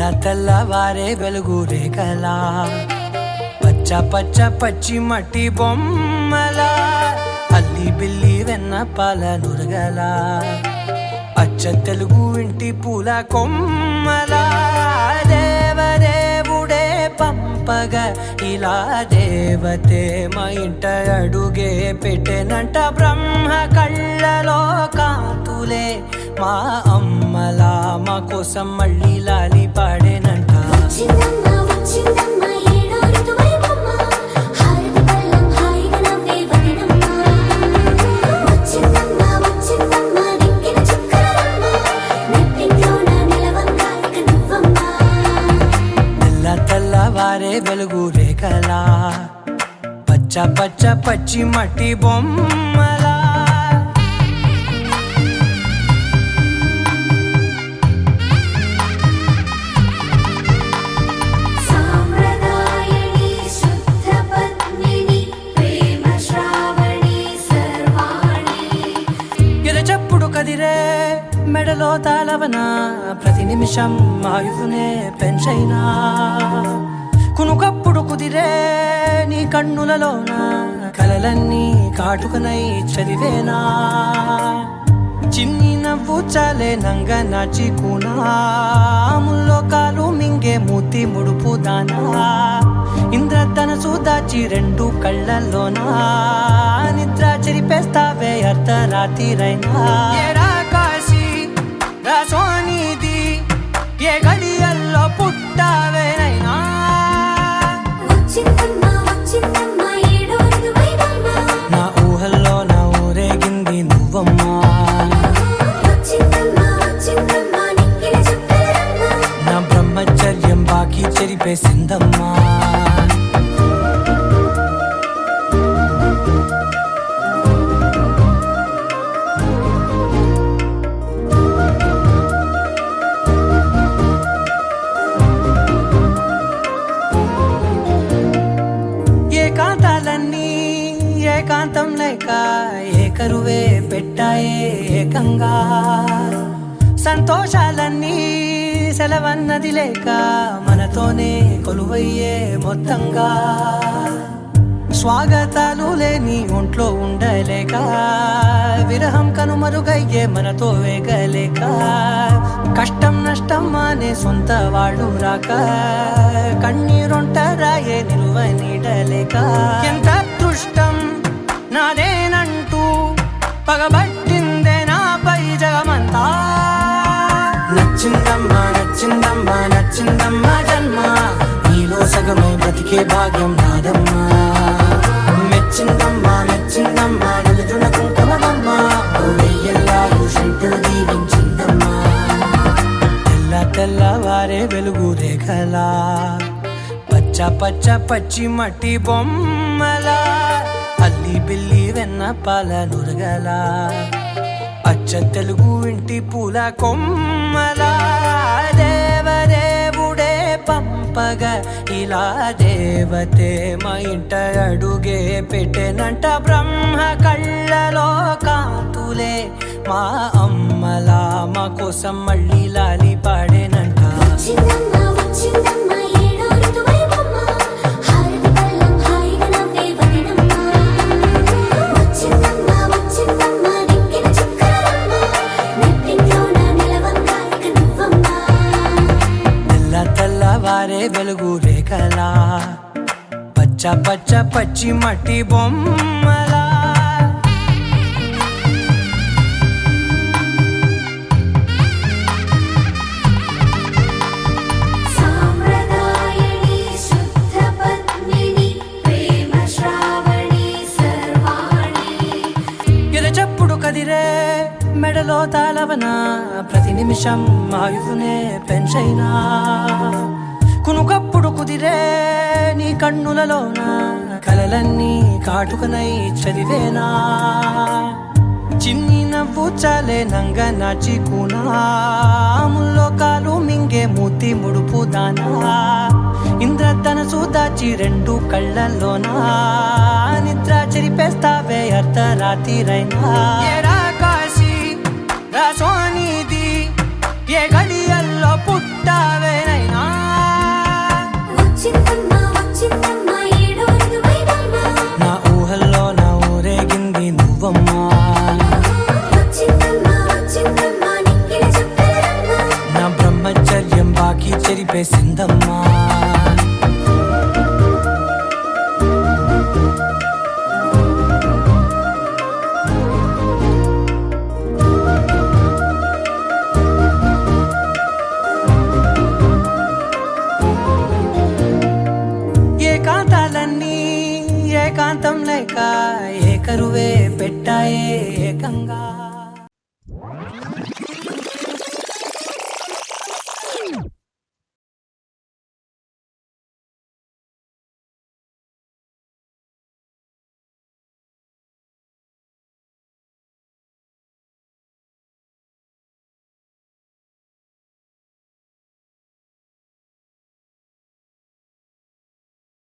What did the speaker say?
తెల్లవారే వెలుగు రేఖలా పచ్చ పచ్చ పచ్చి మట్టి బొమ్మలా అల్లి బిల్లి వెన్న పాల నురగలా అచ్చ తెలుగు ఇంటి పూల కొమ్మలా దేవదేవుడే పంపగా ఇలా దేవతే మా ఇంట అడుగే పెట్టెనంట బ్రహ్మ కళ్ళలో కాంతులే మా అమ్మలా మా కోసం మళ్ళీ లాలి పాడేనంట తెల్లవారే వెలుగు రేఖలా పచ్చ పచ్చ పచ్చి మట్టి బొమ్మలా కదిరే మెడలో తాళవన ప్రతి నిమిషం ఆయువునే పెంచైనా కునుకప్పుడు కుదిరే నీ కన్నులలోన కలలన్నీ కాటుకనై చదివేనా చిన్ని నవ్వు చాలే నంగ నాచి కూనాముల్లో కాలు మింగే మూతి ముడుపు దానా ఇంద్రధనసు దాచి రెండు కళ్ళల్లోనా నిద్ర చెరిపేస్తావే అర్ధరాత్రిరైనా కాశీ రాసోనిది ఏ గడియల్లో పుట్టావేనైనా నా ఊహల్లో నా ఊరేగింది నువ్వమ్మా నా బ్రహ్మచర్యం బాకీ చెరిపేసిందమ్మా ఏకాంతాలన్నీ ఏకాంతం లేక ఏకరువే పెట్టాయే ఏకంగా సంతోషాలన్నీ సెలవన్నది లేక మనతోనే కొలువయ్యే మొత్తంగా స్వాగతాలు లేని ఒంట్లో ఉండలేక విరహం కనుమరుగయ్యే మనతో వేగలేక కష్టం నష్టం అనే సొంత వాళ్ళు రాక కన్నీరొంటరాయే నిలువ నీడలేక ఎంత అదృష్టం నాదేనంటూ పగబట్టిందే నాపై జగమంతా నచ్చిందమ్మా నచ్చిందమ్మా నచ్చిందమ్మా జన్మ నీలో సగమై బ్రతికే భాగ్యం నాదమ్మా మెచ్చిందమ్మా మెచ్చిందమ్మా నిలుచున్న కుంకుమమ్మా వెయ్యల్లాలు శంకులు దీవించిందమ్మా తెల్లవారే వెలుగు రేఖలా పచ్చ పచ్చ పచ్చి మట్టి బొమ్మలా అల్లి బిల్లి వెన్న పాల నురగలా అచ్చ తెలుగు ఇంటి పూల కొమ్మలా దేవదేవుడే పంపగా ఇలా దేవతే మా ఇంట అడుగే పెట్టెనంట బ్రహ్మ కళ్ళలో కాంతులే మా అమ్మలా మా కోసం మళ్ళీ లాలి పాడేనంట తెల్లవారే వెలుగు రేఖలా పచ్చ పచ్చ పచ్చి మట్టి బొమ్మలా ఎరచప్పుడు కదిరే మెడలో తాళవన ప్రతి నిమిషం ఆయువునే పెంచైనా కునుకప్పుడు కుదిరే నీ కన్నులలోన కలలన్నీ కాటుకనై చదివేనా చిన్ని నవ్వు చాలే నంగ నాచి కూనాముల్లో కాలు మింగే మూతి ముడుపు దానా ఇంద్రధనసు దాచి రెండు కళ్ళల్లోనా నిద్ర చెరిపేస్తావే అర్ధరాత్రిరైనా కాశీ రాసోనిది ఏ గడియల్లో పుట్టావేనైనా కరువే పెట్టాయే ఏకంగా.